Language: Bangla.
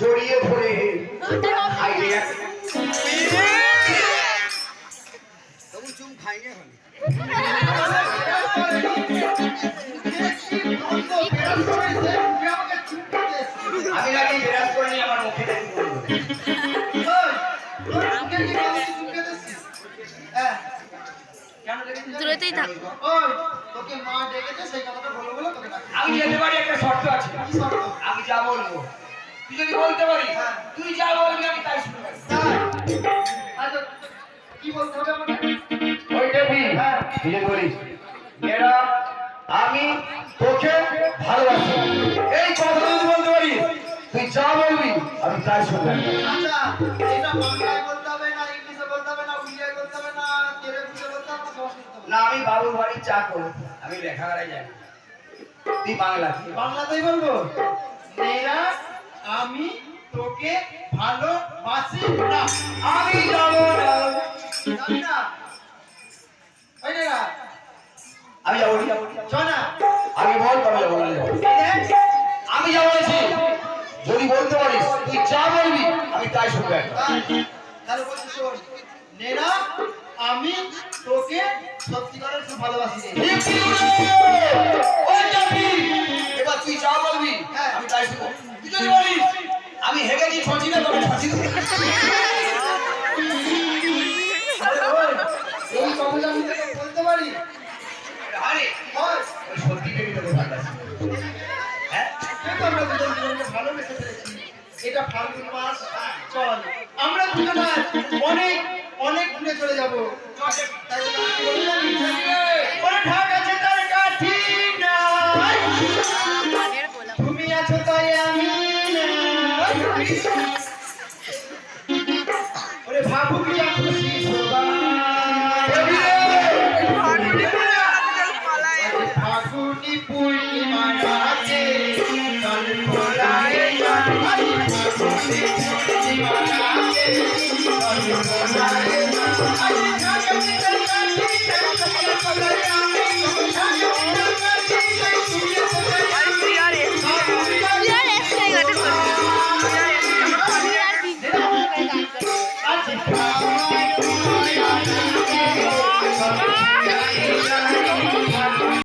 জড়িয়ে ধরে তবু চুম খাইনি এখন। আমি নাকি বিরাজ করে নি আমার মুখে দূরেতেই থাক। তোকে মা ডেকেছে সেই কথাটা বলবো বলে তোকে ডাকছি। আমি যেতে পারি, একটা শর্ত আছে। কি শর্ত? আমি যা বলবো তুই যদি বলতে পারি, তুই যা বলবি আমি তাই শুনবো। আচ্ছা কি বলতে হবে আমাকে? ওইটা তুই তুই যদি বলিস মেয়েরা আমি তোকে ভালোবাসি, এই কথা যদি বলতে পারি তুই যা বলবি আমি তাই শুনবো। আচ্ছা এটা বাংলায় বলতে হবে না ইংলিশে বলতে হবে না উড়িয়ায় বলতে হবে না তেলেগুতে বলতে হবে না সংস্কৃতে বলতে না আমি বাবুর বাড়ির চা করবো, আমি লেখাপড়ায় যাই। তুই বাংলা হবে? বাংলাতেই বলবো। মেয়েরা আমি তোকে ভালোবাসি না। আমি যাবো না। জানি না ওই নেরা আমি যাবো না। চ না আমি বল তবে যাবো না। দেখ আমি যা বলেছি যদি বলতে পারিস তুই যা বলবি আমি তাই শুনবো। তাহলে বলছি শোন নেরা আমি তোকে সত্যিকারের খুব ভালোবাসি রে। এবার তুই যা বলবি আমি তাই শুনবো। তুই যদি বলিস আমি হেগে নিয়ে ছচি না তবে ছচি দেবো। আরে ওই এই কথাটা আমি তোকে বলতে পারি। আরে বল ওই সত্যি বেবি তোকে ভালোবাসি। হ্যাঁ কিন্তু আমরা দুজন দুজনকে ভালোবেসে ফেলেছি। এটা ফাল্গুন মাস চল আমরা দুজন আজ অনেক অনেক দূরে চলে যাবো। তাই জন্য আমি বলি জানি, ওরে ঢাক আছে তার কাঠি নাই, তুমি আছো তাই আমি নাই। ওরে ভাবুক যা খুশি সবাই, ফাগুনি পূর্ণিমা রাতে কাল ভোলায় গান, ফাগুনি পূর্ণিমা রাতে কাল ভোলায় গান।